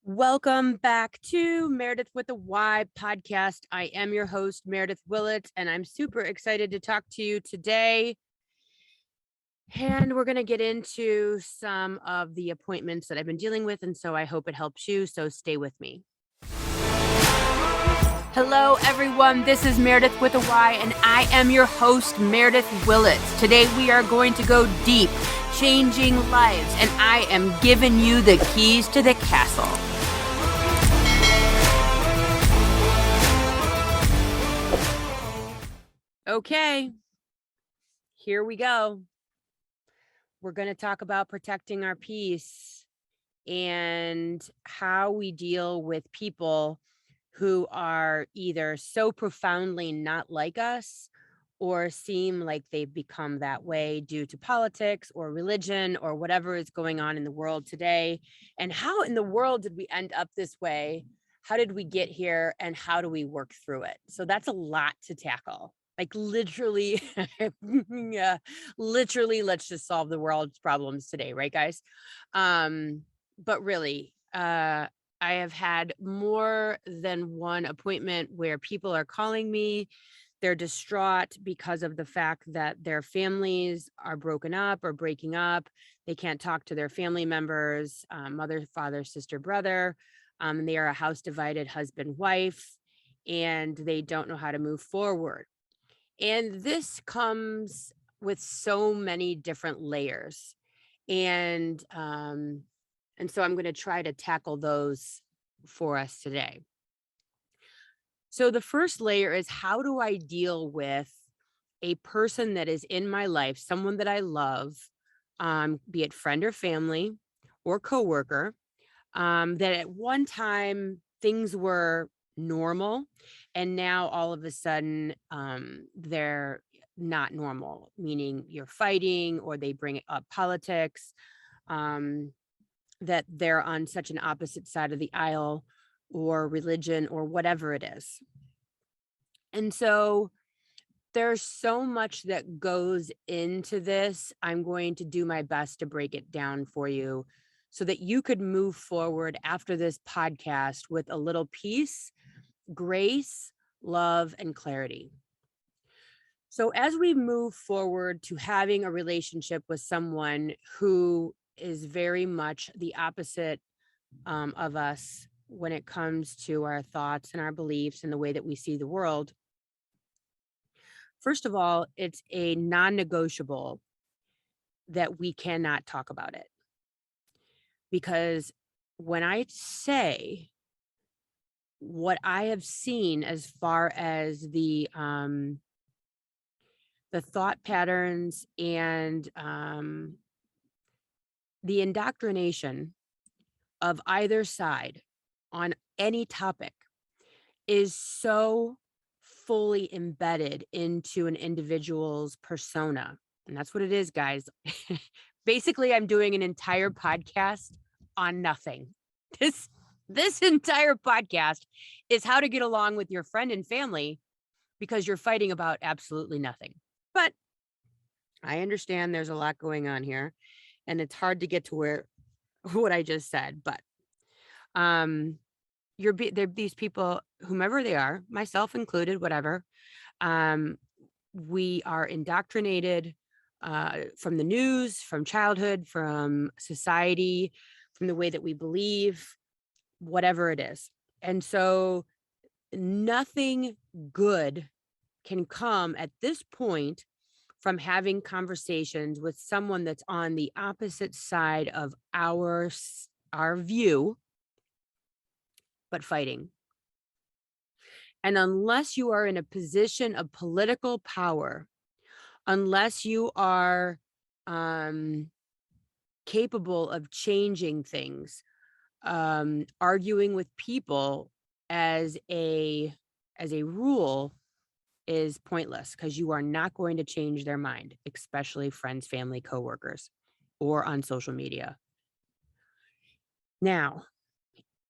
Welcome back to Meredith with a Y podcast. I am your host, Meredith Willett, and I'm super excited to talk to you today. And we're going to get into some of the appointments that I've been dealing with, and so I hope it helps you. So stay with me. Hello, everyone. This is Meredith with a Y, and I am your host, Meredith Willett. Today, we are going to go deep, changing lives, and I am giving you the keys to the castle. Okay, here we go. We're going to talk about protecting our peace and how we deal with people who are either so profoundly not like us or seem like they've become that way due to politics or religion or whatever is going on in the world today. And how in the world did we end up this way? How did we get here? And how do we work through it? So that's a lot to tackle. Like literally, yeah, literally, let's just solve the world's problems today, right, guys? But really, I have had more than one appointment where people are calling me. They're distraught because of the fact that their families are broken up or breaking up. They can't talk to their family members, mother, father, sister, brother. They are a house divided husband, wife, and they don't know how to move forward. And this comes with so many different layers. And so I'm going to try to tackle those for us today. So the first layer is, how do I deal with a person that is in my life, someone that I love, be it friend or family or coworker, that at one time things were normal and now all of a sudden they're not normal, meaning you're fighting or they bring up politics, that they're on such an opposite side of the aisle or religion or whatever it is. And so there's so much that goes into this. I'm going to do my best to break it down for you so that you could move forward after this podcast with a little peace, grace, love, and clarity. So as we move forward to having a relationship with someone who is very much the opposite of us when it comes to our thoughts and our beliefs and the way that we see the world, first of all, it's a non-negotiable that we cannot talk about it. Because when I say what I have seen as far as the thought patterns and the indoctrination of either side on any topic is so fully embedded into an individual's persona. And that's what it is, guys. Basically, I'm doing an entire podcast on nothing. This entire podcast is how to get along with your friend and family because you're fighting about absolutely nothing. But I understand there's a lot going on here and it's hard to get to what I just said, but these people, whomever they are, myself included, whatever, we are indoctrinated from the news, from childhood, from society, from the way that we believe, whatever it is. And so nothing good can come at this point from having conversations with someone that's on the opposite side of our view, but fighting. And unless you are in a position of political power, unless you are capable of changing things, arguing with people as a rule is pointless because you are not going to change their mind, especially friends, family, coworkers, or on social media. Now,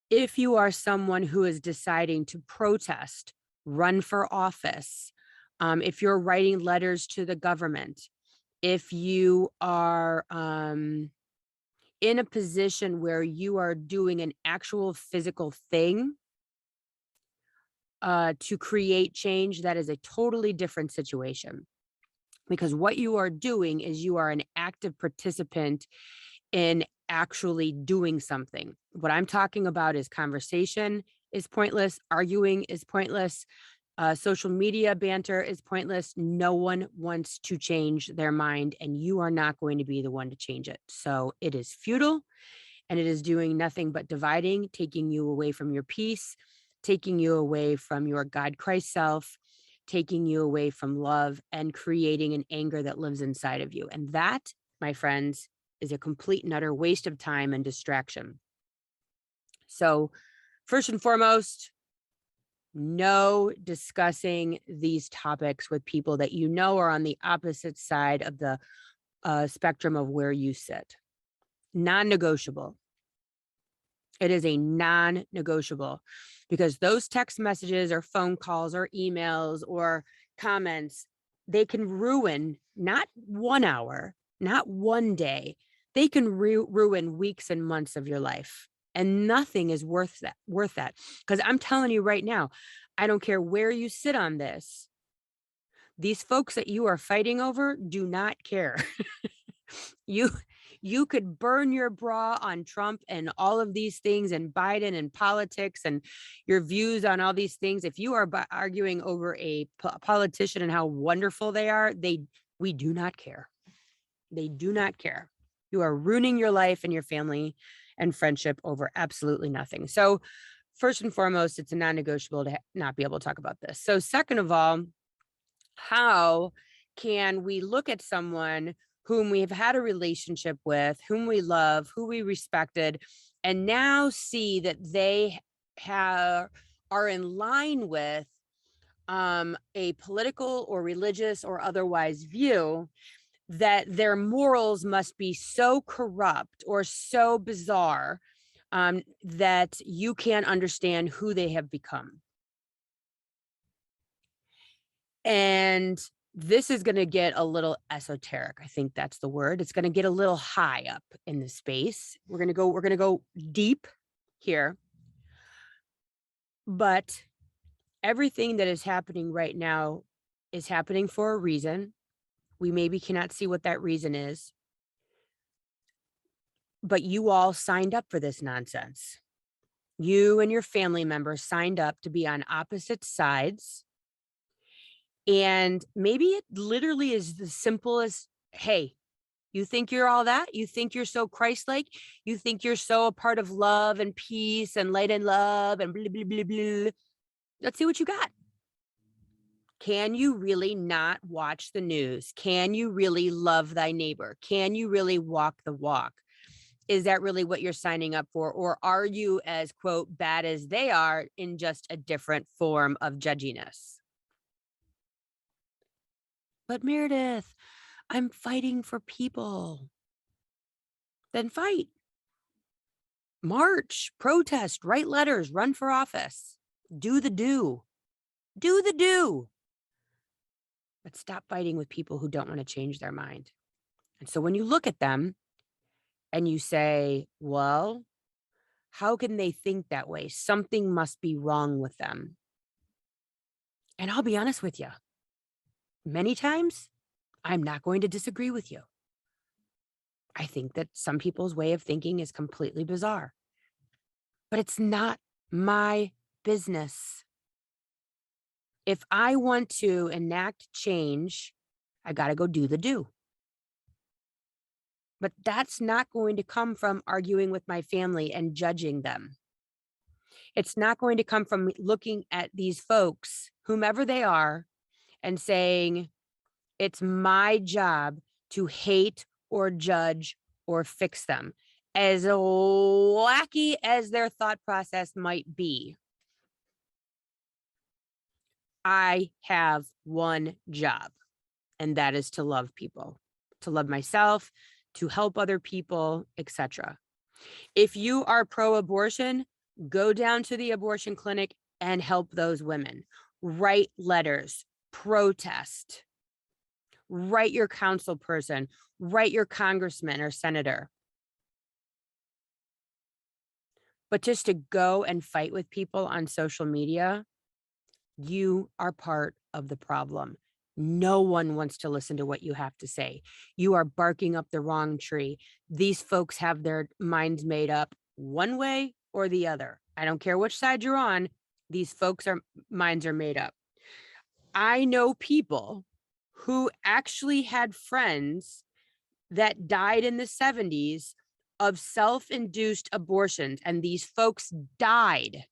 if you are someone who is deciding to protest, run for office, if you're writing letters to the government, if you are in a position where you are doing an actual physical thing to create change, that is a totally different situation. Because what you are doing is you are an active participant in actually doing something. What I'm talking about is conversation is pointless, arguing is pointless, social media banter is pointless. No one wants to change their mind, and you are not going to be the one to change it. So it is futile, and it is doing nothing but dividing, taking you away from your peace, taking you away from your God Christ self, taking you away from love, and creating an anger that lives inside of you. And that, my friends, is a complete and utter waste of time and distraction. So, first and foremost, no discussing these topics with people that you know are on the opposite side of the spectrum of where you sit. Non-negotiable. It is a non-negotiable, because those text messages or phone calls or emails or comments, they can ruin not 1 hour, not 1 day. They can ruin weeks and months of your life. And nothing is worth that. Because I'm telling you right now, I don't care where you sit on this. These folks that you are fighting over do not care. You you could burn your bra on Trump and all of these things and Biden and politics and your views on all these things. If you are arguing over a politician and how wonderful they are, we do not care. They do not care. You are ruining your life and your family and friendship over absolutely nothing. So first and foremost, it's a non-negotiable to not be able to talk about this. So second of all, how can we look at someone whom we've had a relationship with, whom we love, who we respected, and now see that they are in line with a political or religious or otherwise view, that their morals must be so corrupt or so bizarre that you can't understand who they have become. And this is going to get a little esoteric. I think that's the word. It's going to get a little high up in the space. We're going to go deep here. But everything that is happening right now is happening for a reason. We maybe cannot see what that reason is. But you all signed up for this nonsense. You and your family members signed up to be on opposite sides. And maybe it literally is as simple as, hey, you think you're all that? You think you're so Christ-like? You think you're so a part of love and peace and light and love and blah, blah, blah, blah. Let's see what you got. Can you really not watch the news? Can you really love thy neighbor? Can you really walk the walk? Is that really what you're signing up for? Or are you as, quote, bad as they are in just a different form of judginess? But Meredith, I'm fighting for people. Then fight. March, protest, write letters, run for office. Do the do. Do the do. But stop fighting with people who don't want to change their mind. And so when you look at them and you say, well, how can they think that way? Something must be wrong with them. And I'll be honest with you. Many times, I'm not going to disagree with you. I think that some people's way of thinking is completely bizarre. But it's not my business. If I want to enact change, I got to go do the do. But that's not going to come from arguing with my family and judging them. It's not going to come from looking at these folks, whomever they are, and saying, it's my job to hate or judge or fix them. As wacky as their thought process might be, I have one job, and that is to love people, to love myself, to help other people, etc. If you are pro-abortion, go down to the abortion clinic and help those women. Write letters, protest, write your council person, write your congressman or senator. But just to go and fight with people on social media, you are part of the problem. No one wants to listen to what you have to say. You are barking up the wrong tree. These folks have their minds made up one way or the other. I don't care which side you're on. These folks' minds are made up. I know people who actually had friends that died in the 70s of self-induced abortions, and these folks died.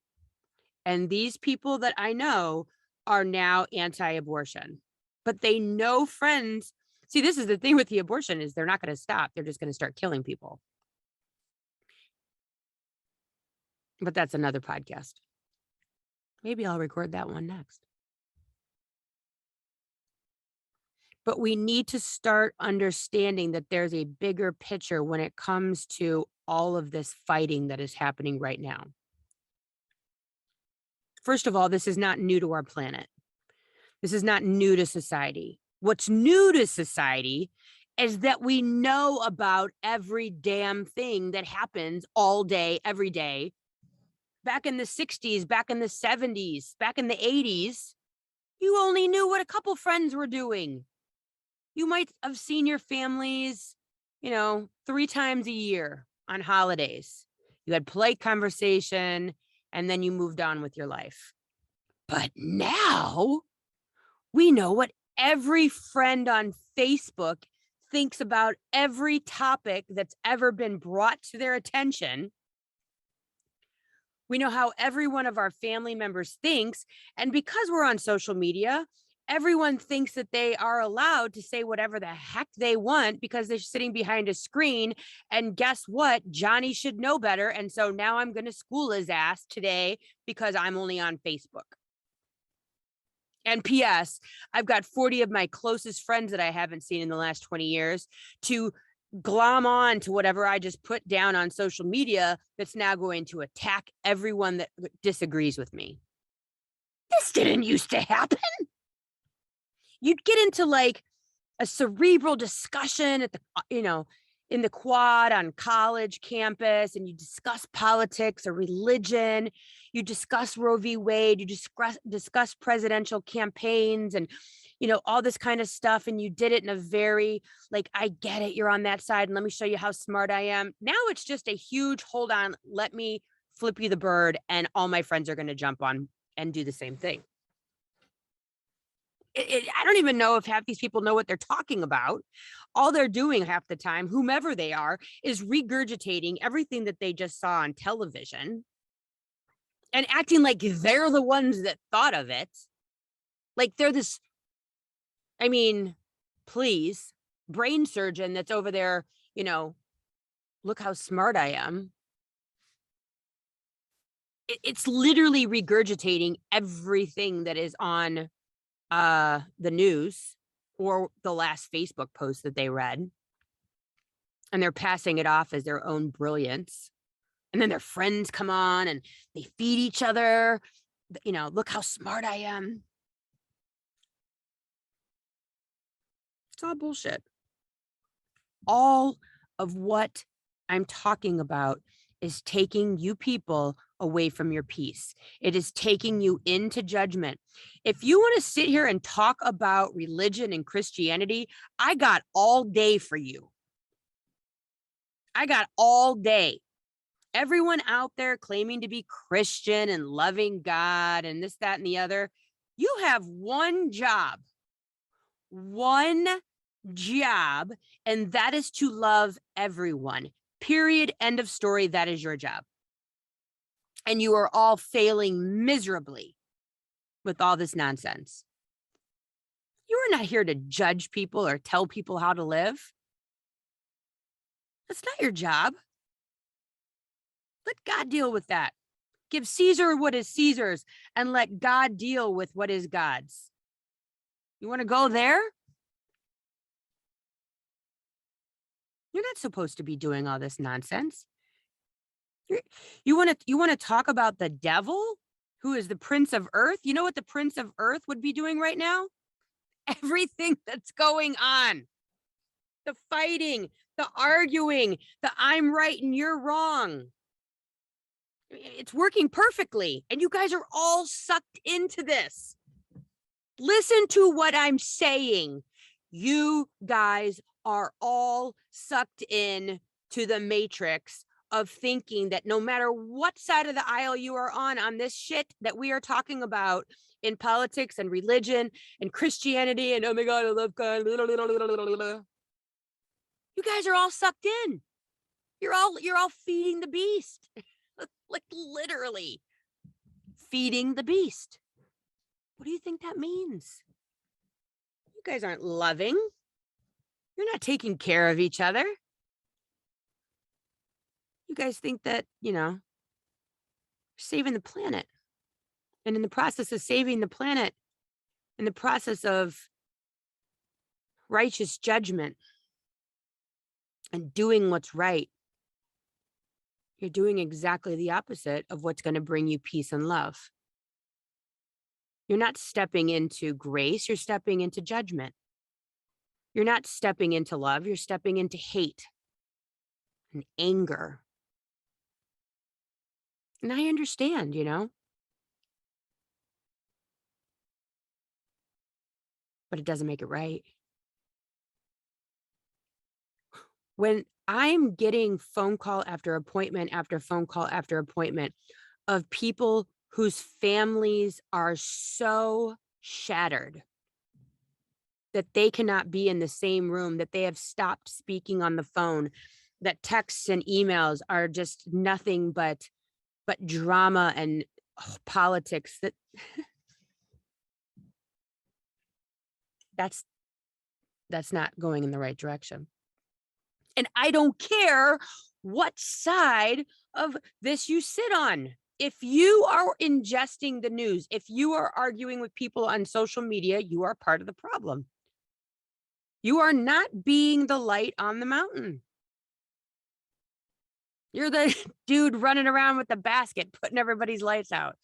And these people that I know are now anti-abortion, but they know friends. See, this is the thing with the abortion is they're not going to stop. They're just going to start killing people. But that's another podcast. Maybe I'll record that one next. But we need to start understanding that there's a bigger picture when it comes to all of this fighting that is happening right now. First of all, this is not new to our planet. This is not new to society. What's new to society is that we know about every damn thing that happens all day, every day. Back in the 60s, back in the 70s, back in the 80s, you only knew what a couple friends were doing. You might have seen your families, 3 times a year on holidays. You had polite conversation, and then you moved on with your life. But now we know what every friend on Facebook thinks about every topic that's ever been brought to their attention. We know how every one of our family members thinks. And because we're on social media, everyone thinks that they are allowed to say whatever the heck they want because they're sitting behind a screen. And guess what? Johnny should know better. And so now I'm going to school his ass today because I'm only on Facebook. And P.S., I've got 40 of my closest friends that I haven't seen in the last 20 years to glom on to whatever I just put down on social media that's now going to attack everyone that disagrees with me. This didn't used to happen. You'd get into like a cerebral discussion at the, in the quad on college campus, and you discuss politics or religion. You discuss Roe v. Wade. You discuss presidential campaigns and, all this kind of stuff. And you did it in a very like, I get it. You're on that side. And let me show you how smart I am. Now it's just a huge, hold on, let me flip you the bird. And all my friends are going to jump on and do the same thing. I don't even know if half these people know what they're talking about. All they're doing half the time, whomever they are, is regurgitating everything that they just saw on television and acting like they're the ones that thought of it. Like they're this, please, brain surgeon that's over there, look how smart I am. It's literally regurgitating everything that is on the news or the last Facebook post that they read. And they're passing it off as their own brilliance. And then their friends come on and they feed each other, look how smart I am. It's all bullshit. All of what I'm talking about is taking you people away from your peace. It is taking you into judgment. If you want to sit here and talk about religion and Christianity, I got all day for you. I got all day. Everyone out there claiming to be Christian and loving God and this, that, and the other, you have one job, and that is to love everyone. Period. End of story. That is your job. And you are all failing miserably with all this nonsense. You are not here to judge people or tell people how to live. That's not your job. Let God deal with that. Give Caesar what is Caesar's and let God deal with what is God's. You want to go there? You're not supposed to be doing all this nonsense. You want to talk about the devil, who is the prince of earth? You know what the prince of earth would be doing right now? Everything that's going on. The fighting, the arguing, the I'm right and you're wrong. It's working perfectly. And you guys are all sucked into this. Listen to what I'm saying. You guys are all sucked in to the matrix of thinking that no matter what side of the aisle you are on this shit that we are talking about in politics and religion and Christianity and oh my God, I love God. You guys are all sucked in. You're all feeding the beast. Like literally feeding the beast. What do you think that means? You guys aren't loving. You're not taking care of each other. You guys think that, saving the planet. And in the process of saving the planet, in the process of righteous judgment and doing what's right, you're doing exactly the opposite of what's going to bring you peace and love. You're not stepping into grace, you're stepping into judgment. You're not stepping into love, you're stepping into hate and anger. And I understand, but it doesn't make it right. When I'm getting phone call after appointment after phone call after appointment of people whose families are so shattered that they cannot be in the same room, that they have stopped speaking on the phone, that texts and emails are just nothing but drama and politics, that's not going in the right direction. And I don't care what side of this you sit on. If you are ingesting the news, if you are arguing with people on social media, you are part of the problem. You are not being the light on the mountain. You're the dude running around with the basket, putting everybody's lights out.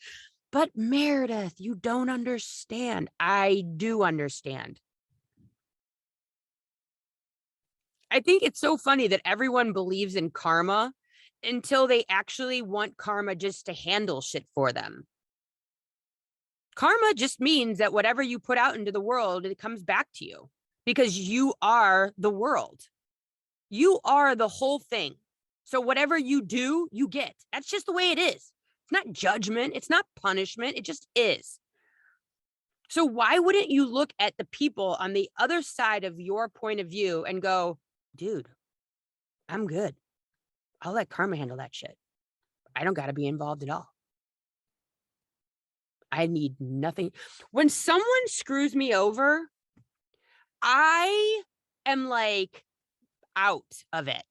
But Meredith, you don't understand. I do understand. I think it's so funny that everyone believes in karma until they actually want karma just to handle shit for them. Karma just means that whatever you put out into the world, it comes back to you because you are the world. You are the whole thing. So whatever you do, you get. That's just the way it is. It's not judgment. It's not punishment. It just is. So why wouldn't you look at the people on the other side of your point of view and go, dude, I'm good. I'll let karma handle that shit. I don't got to be involved at all. I need nothing. When someone screws me over, I am like out of it.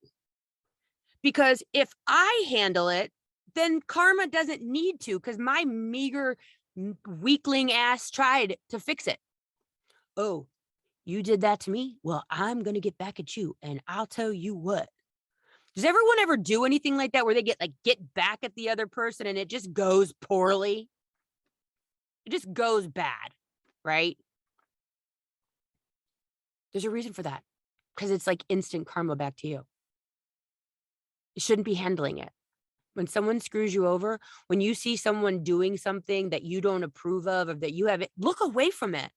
Because if I handle it, then karma doesn't need to, because my meager weakling ass tried to fix it. Oh, you did that to me? Well, I'm going to get back at you. And I'll tell you what. Does everyone ever do anything like that where they get back at the other person and it just goes poorly? It just goes bad, right? There's a reason for that, because it's like instant karma back to you. You shouldn't be handling it. When someone screws you over, when you see someone doing something that you don't approve of or that you haven't, look away from it.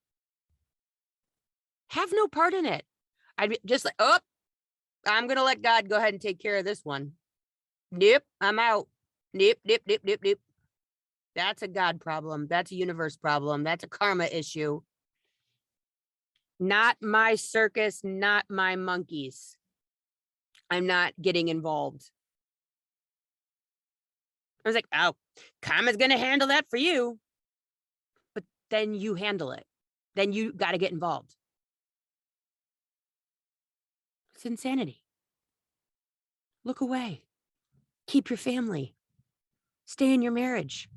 Have no part in it. I'd be just like, oh, I'm going to let God go ahead and take care of this one. Nope, I'm out. Nope. That's a God problem. That's a universe problem. That's a karma issue. Not my circus, not my monkeys. I'm not getting involved. I was like, oh, karma's going to handle that for you. But then you handle it. Then you got to get involved. It's insanity. Look away. Keep your family. Stay in your marriage.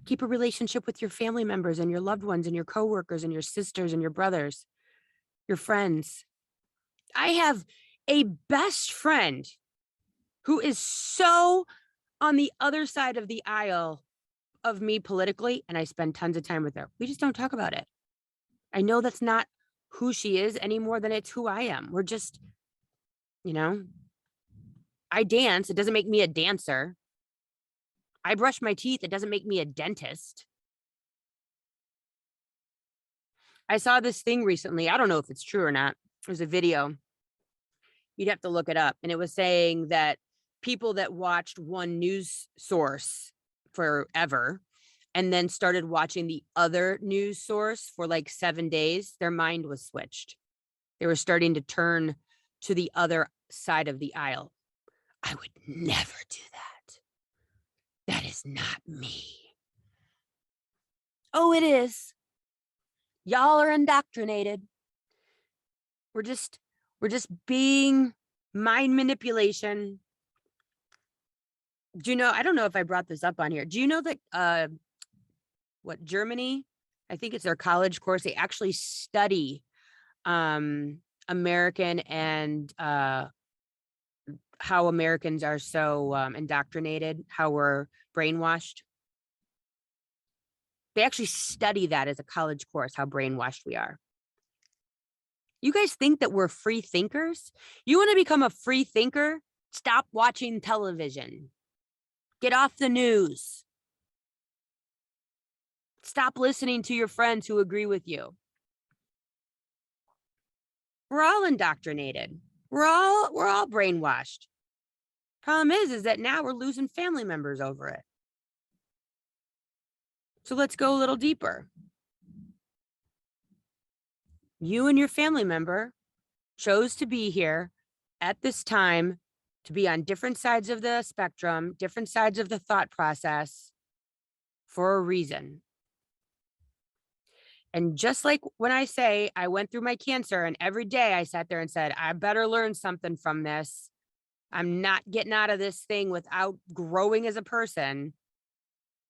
Keep a relationship with your family members and your loved ones and your coworkers and your sisters and your brothers, your friends. I have a best friend who is so on the other side of the aisle of me politically, and I spend tons of time with her. We just don't talk about it. I know that's not who she is any more than it's who I am. We're just, I dance. It doesn't make me a dancer. I brush my teeth. It doesn't make me a dentist. I saw this thing recently. I don't know if it's true or not. It was a video. You'd have to look it up. And it was saying that people that watched one news source forever and then started watching the other news source for like 7 days, their mind was switched. They were starting to turn to the other side of the aisle. I would never do that. That is not me. Oh, it is. Y'all are indoctrinated. We're just being mind manipulation. Do you know, I don't know if I brought this up on here. Do you know that Germany, I think it's their college course, they actually study American and how Americans are so indoctrinated, how we're brainwashed. They actually study that as a college course, how brainwashed we are. You guys think that we're free thinkers? You want to become a free thinker? Stop watching television. Get off the news. Stop listening to your friends who agree with you. We're all indoctrinated. We're all brainwashed. Problem is that now we're losing family members over it. So let's go a little deeper. You and your family member chose to be here at this time, to be on different sides of the spectrum, different sides of the thought process for a reason. And just like when I say I went through my cancer and every day I sat there and said, I better learn something from this. I'm not getting out of this thing without growing as a person.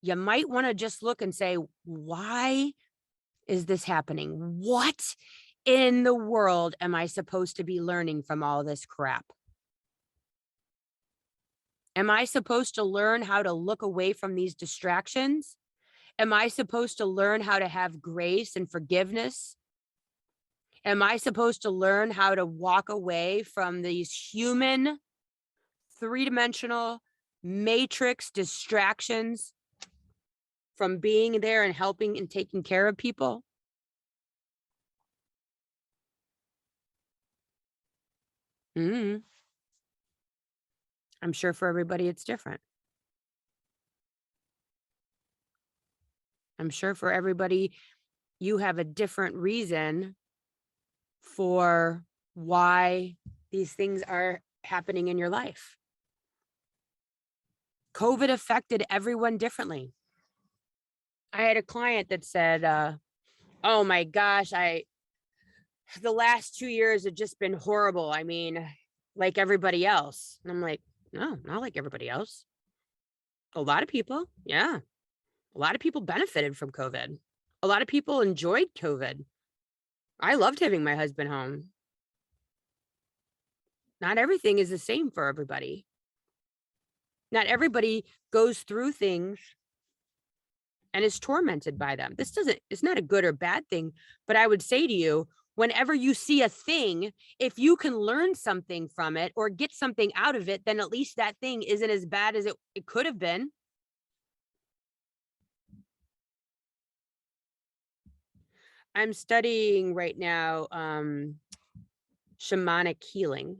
You might want to just look and say, why is this happening? What in the world am I supposed to be learning from all this crap? Am I supposed to learn how to look away from these distractions? Am I supposed to learn how to have grace and forgiveness? Am I supposed to learn how to walk away from these human, three-dimensional matrix distractions from being there and helping and taking care of people? I'm sure for everybody it's different. I'm sure for everybody you have a different reason for why these things are happening in your life. COVID affected everyone differently. I had a client that said, oh my gosh, the last 2 years have just been horrible. I mean, like everybody else. And I'm like, no, not like everybody else. A lot of people, yeah. A lot of people benefited from COVID. A lot of people enjoyed COVID. I loved having my husband home. Not everything is the same for everybody. Not everybody goes through things and is tormented by them. It's not a good or bad thing, but I would say to you, whenever you see a thing, if you can learn something from it or get something out of it, then at least that thing isn't as bad as it could have been. I'm studying right now shamanic healing.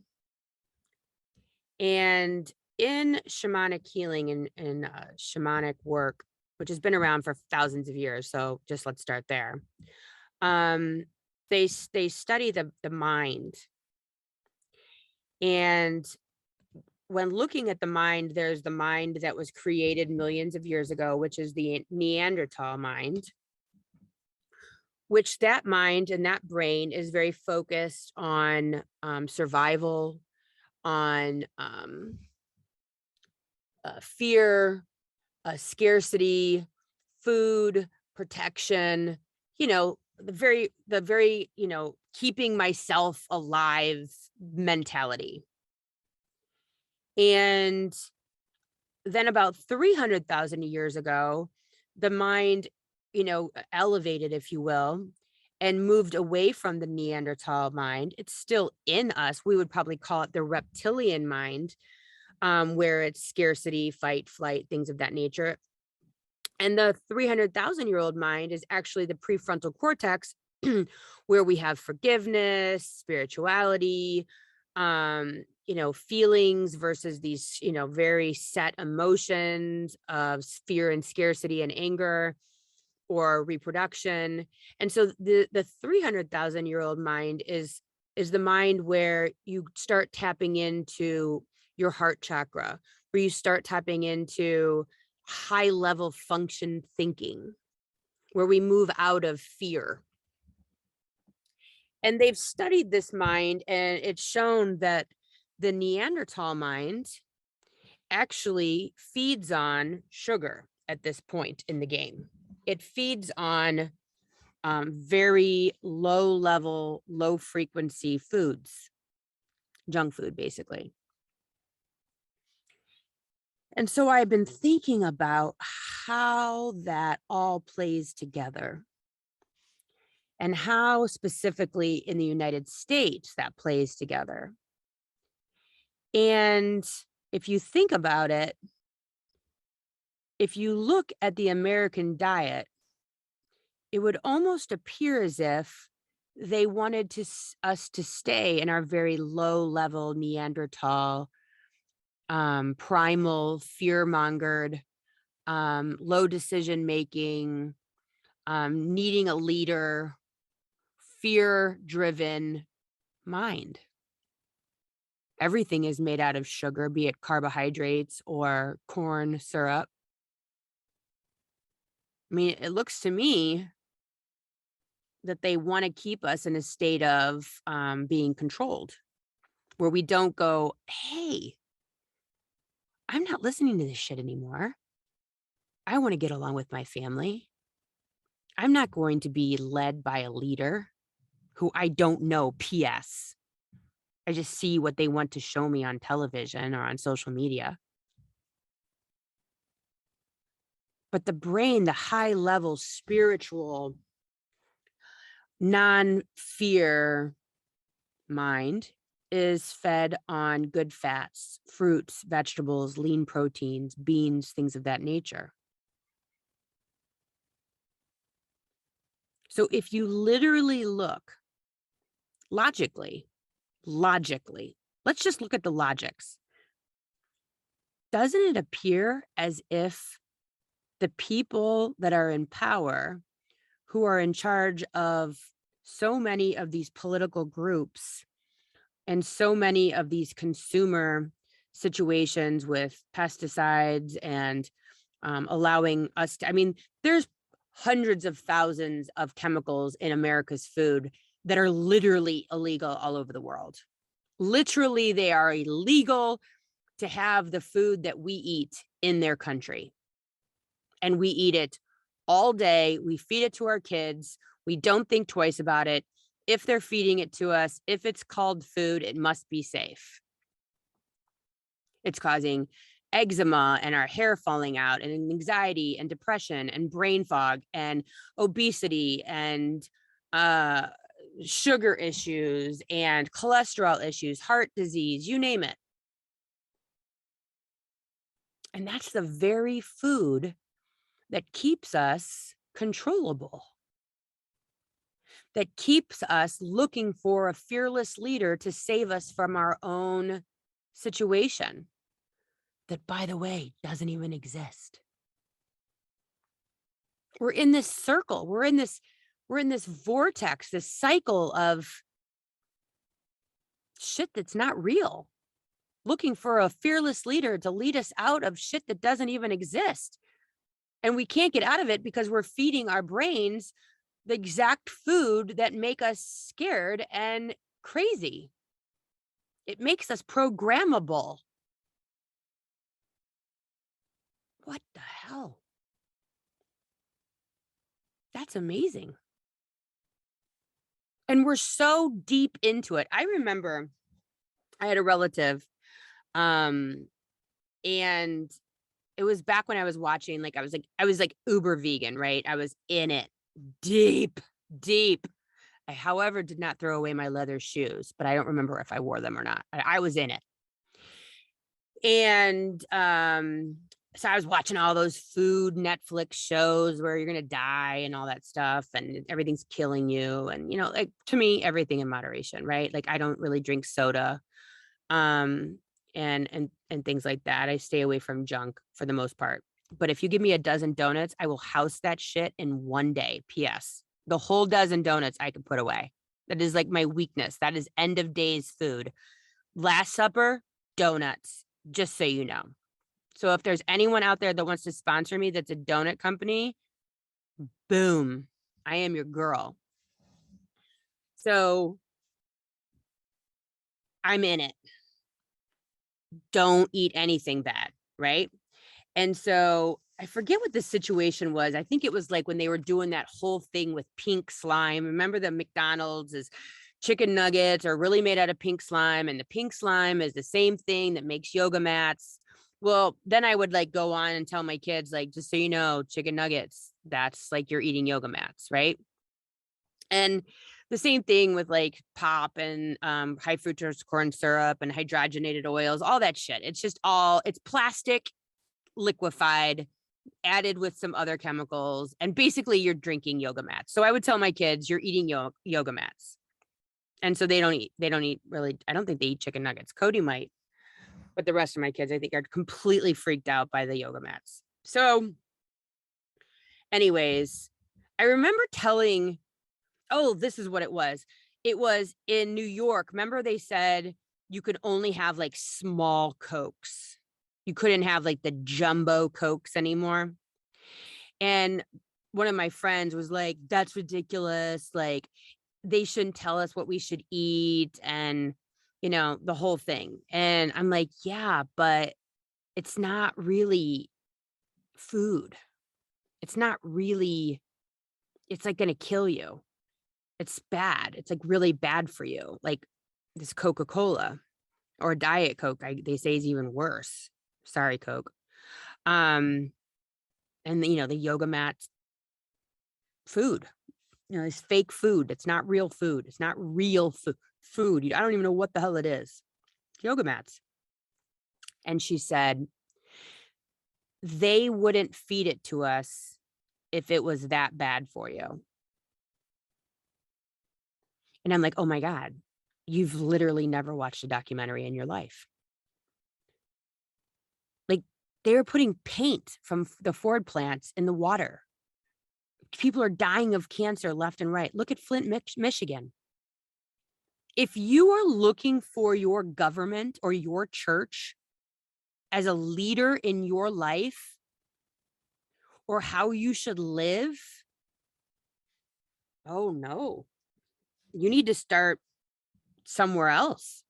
And in shamanic healing and shamanic work, which has been around for thousands of years, so just let's start there. They study the mind. And when looking at the mind, there's the mind that was created millions of years ago, which is the Neanderthal mind, which that mind and that brain is very focused on survival, on fear, scarcity, food, protection, the very, keeping myself alive mentality. And then about 300,000 years ago, the mind, elevated, if you will, and moved away from the Neanderthal mind. It's still in us. We would probably call it the reptilian mind. where it's scarcity, fight, flight, things of that nature. And the 300,000-year-old mind is actually the prefrontal cortex, where we have forgiveness, spirituality, feelings versus these, very set emotions of fear and scarcity and anger or reproduction. And so the 300,000-year-old mind is the mind where you start tapping into your heart chakra, where you start tapping into high level function thinking, where we move out of fear. And they've studied this mind, and it's shown that the Neanderthal mind actually feeds on sugar at this point in the game. It feeds on very low level, low frequency foods, junk food, basically. And so I've been thinking about how that all plays together and how specifically in the United States that plays together. And if you think about it, if you look at the American diet, it would almost appear as if they wanted us to stay in our very low level Neanderthal, primal, fear mongered, low decision making, needing a leader, fear driven mind. Everything is made out of sugar, be it carbohydrates or corn syrup. I mean, it looks to me that they want to keep us in a state of being controlled, where we don't go, hey, I'm not listening to this shit anymore. I want to get along with my family. I'm not going to be led by a leader who I don't know. PS. I just see what they want to show me on television or on social media. But the brain, the high level spiritual, non-fear mind is fed on good fats, fruits, vegetables, lean proteins, beans, things of that nature. So if you literally look logically, let's just look at the logics. Doesn't it appear as if the people that are in power, who are in charge of so many of these political groups and so many of these consumer situations with pesticides and allowing us to, I mean, there's hundreds of thousands of chemicals in America's food that are literally illegal all over the world. Literally, they are illegal to have the food that we eat in their country. And we eat it all day. We feed it to our kids. We don't think twice about it. If they're feeding it to us, if it's called food, it must be safe. It's causing eczema and our hair falling out and anxiety and depression and brain fog and obesity and sugar issues and cholesterol issues, heart disease, you name it. And that's the very food that keeps us controllable, that keeps us looking for a fearless leader to save us from our own situation that, by the way, doesn't even exist. We're in this circle. We're in this vortex, this cycle of shit that's not real, looking for a fearless leader to lead us out of shit that doesn't even exist. And we can't get out of it because we're feeding our brains the exact food that make us scared and crazy. It makes us programmable. What the hell? That's amazing. And we're so deep into it. I remember I had a relative, and it was back when I was watching, I was like uber vegan, right? I was in it deep. I, however, did not throw away my leather shoes, but I don't remember if I wore them or not. I was in it. And so I was watching all those food Netflix shows where you're gonna die and all that stuff, and everything's killing you. And like, to me, everything in moderation, right? Like, I don't really drink soda, um, and things like that. I stay away from junk for the most part. But if you give me a dozen donuts, I will house that shit in one day. P.S. The whole dozen donuts I can put away. That is like my weakness. That is end of days food. Last supper, donuts, just so you know. So if there's anyone out there that wants to sponsor me that's a donut company, boom, I am your girl. So I'm in it. Don't eat anything bad, right? And so I forget what the situation was. I think it was like when they were doing that whole thing with pink slime. Remember, the McDonald's is chicken nuggets are really made out of pink slime, and the pink slime is the same thing that makes yoga mats. Well, then I would like go on and tell my kids, like, just so you know, chicken nuggets, that's like you're eating yoga mats, right? And the same thing with like pop and high fructose corn syrup and hydrogenated oils, all that shit. It's just it's plastic liquefied, added with some other chemicals, and basically you're drinking yoga mats. So I would tell my kids, you're eating yoga mats. And so they don't eat really, I don't think they eat chicken nuggets. Cody might, but the rest of my kids, I think, are completely freaked out by the yoga mats. So anyways, I remember telling, oh, this is what it was. It was in New York. Remember they said you could only have like small Cokes. You couldn't have like the jumbo Cokes anymore. And one of my friends was like, that's ridiculous. Like, they shouldn't tell us what we should eat, and, the whole thing. And I'm like, yeah, but it's not really food. It's not really, it's like going to kill you. It's bad. It's like really bad for you. Like this Coca-Cola or Diet Coke, they say is even worse. Sorry, Coke. And the yoga mat food, it's fake food. It's not real food. It's not real food. I don't even know what the hell it is. Yoga mats. And she said, they wouldn't feed it to us if it was that bad for you. And I'm like, oh my God, you've literally never watched a documentary in your life. Like, they were putting paint from the Ford plants in the water. People are dying of cancer left and right. Look at Flint, Michigan. If you are looking for your government or your church as a leader in your life or how you should live, oh no, you need to start somewhere else.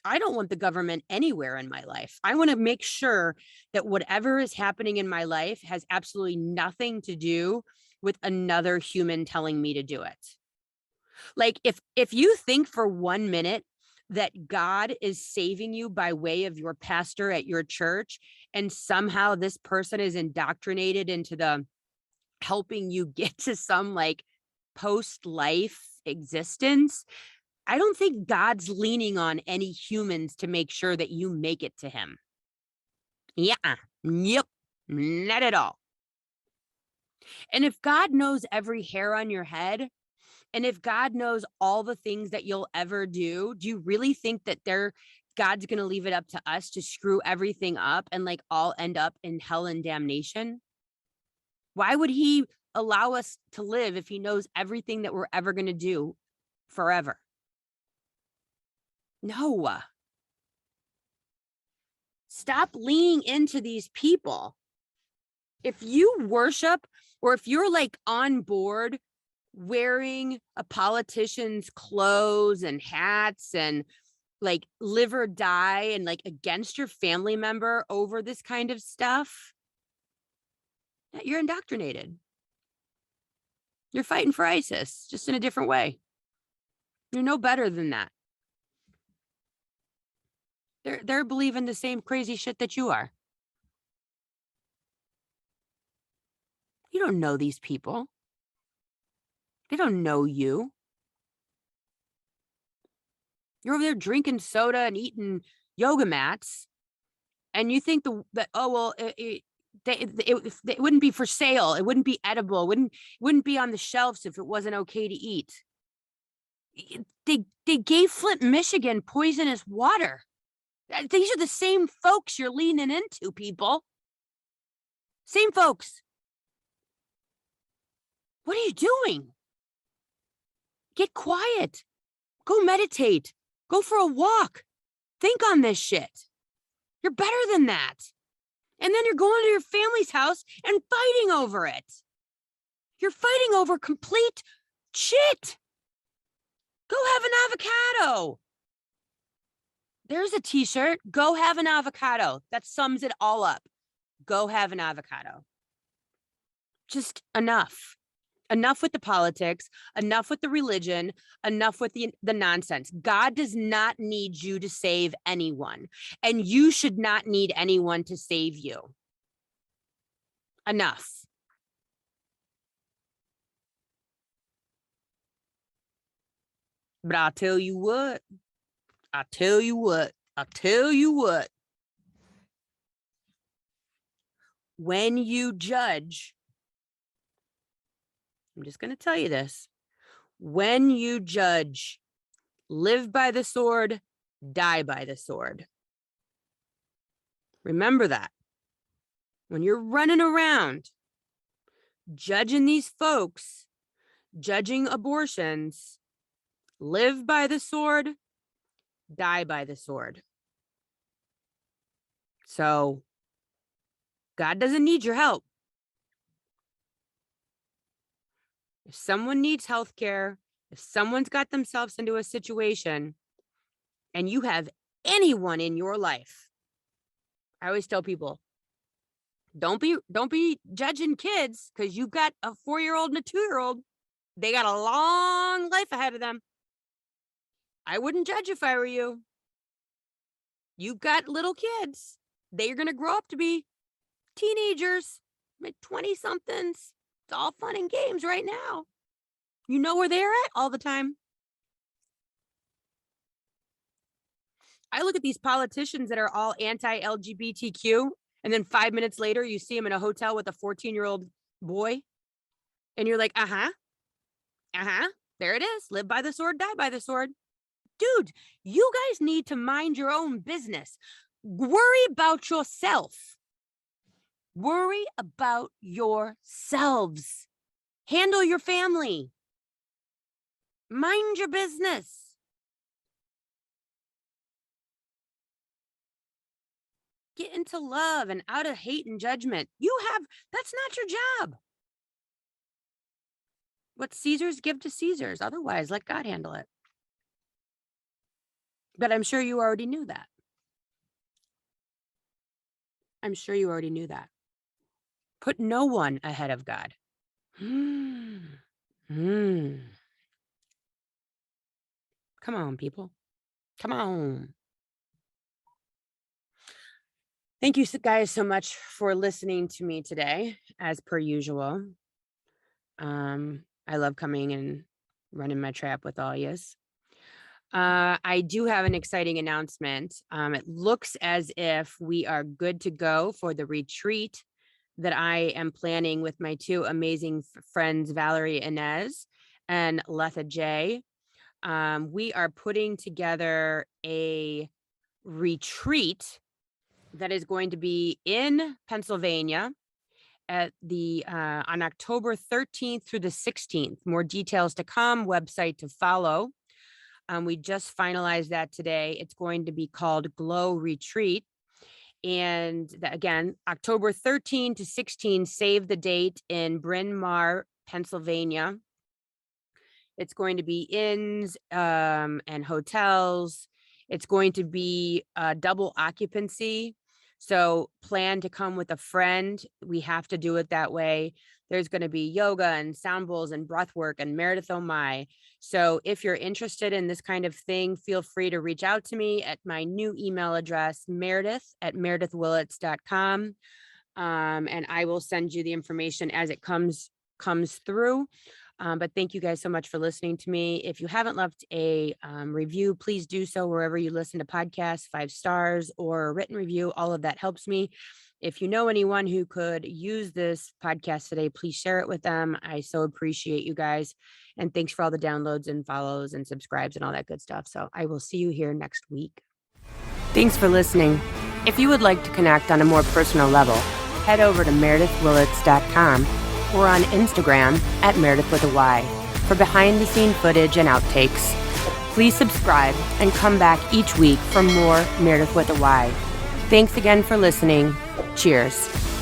I don't want the government anywhere in my life. I want to make sure that whatever is happening in my life has absolutely nothing to do with another human telling me to do it. Like, if you think for 1 minute that God is saving you by way of your pastor at your church, and somehow this person is indoctrinated into the helping you get to some like post-life existence, I don't think God's leaning on any humans to make sure that you make it to him. Yeah. Yep. Not at all. And if God knows every hair on your head, and if God knows all the things that you'll ever do you really think that God's going to leave it up to us to screw everything up and like all end up in hell and damnation? Why would he allow us to live if he knows everything that we're ever going to do forever? No. Stop leaning into these people. If you worship, or if you're like on board wearing a politician's clothes and hats and like live or die and like against your family member over this kind of stuff, you're indoctrinated. You're fighting for ISIS, just in a different way. You're no better than that. They're believing the same crazy shit that you are. You don't know these people. They don't know you. You're over there drinking soda and eating yoga mats, and you think that oh well it wouldn't be for sale, it wouldn't be edible, wouldn't be on the shelves if it wasn't okay to eat. They gave Flint, Michigan poisonous water. These are the same folks you're leaning into, people. Same folks. What are you doing? Get quiet. Go meditate. Go for a walk. Think on this shit. You're better than that. And then you're going to your family's house and fighting over it. You're fighting over complete shit. Go have an avocado. There's a t-shirt. Go have an avocado. That sums it all up. Go have an avocado. Just enough. Enough with the politics, enough with the religion, enough with the nonsense. God does not need you to save anyone, and you should not need anyone to save you. Enough. But I'll tell you what. When you judge, I'm just going to tell you this. When you judge, live by the sword, die by the sword. Remember that. When you're running around judging these folks, judging abortions, live by the sword, die by the sword. So God doesn't need your help. If someone needs health care, if someone's got themselves into a situation and you have anyone in your life, I always tell people, don't be judging kids because you've got a 4-year-old and a 2-year-old. They got a long life ahead of them. I wouldn't judge if I were you. You've got little kids. They're going to grow up to be teenagers, 20-somethings. It's all fun and games right now. You know where they're at all the time. I look at these politicians that are all anti-LGBTQ, and then 5 minutes later, you see them in a hotel with a 14-year-old boy, and you're like, there it is. Live by the sword, die by the sword. Dude, you guys need to mind your own business. Worry about yourself. Worry about yourselves. Handle your family. Mind your business. Get into love and out of hate and judgment. That's not your job. What Caesar's, give to Caesar's. Otherwise, let God handle it. But I'm sure you already knew that. Put no one ahead of God. Come on, people. Come on. Thank you guys so much for listening to me today, as per usual. I love coming and running my trap with all yous. I do have an exciting announcement. It looks as if we are good to go for the retreat that I am planning with my two amazing friends, Valerie Inez and Letha J. We are putting together a retreat that is going to be in Pennsylvania at on October 13th through the 16th. More details to come, website to follow. We just finalized that today. It's going to be called Glow Retreat. And again, October 13 to 16, save the date in Bryn Mawr, Pennsylvania. It's going to be inns and hotels. It's going to be double occupancy. So plan to come with a friend. We have to do it that way. There's going to be yoga and sound bowls and breath work and Meredith Oh My. So if you're interested in this kind of thing, feel free to reach out to me at my new email address, meredith@meredithwillits.com. And I will send you the information as it comes through. But thank you guys so much for listening to me. If you haven't left a review, please do so wherever you listen to podcasts, 5 stars or a written review. All of that helps me. If you know anyone who could use this podcast today, please share it with them. I so appreciate you guys. And thanks for all the downloads and follows and subscribes and all that good stuff. So I will see you here next week. Thanks for listening. If you would like to connect on a more personal level, head over to meredithwillits.com or on Instagram at Meredith with a Y for behind-the-scene footage and outtakes. Please subscribe and come back each week for more Meredith with a Y. Thanks again for listening. Cheers.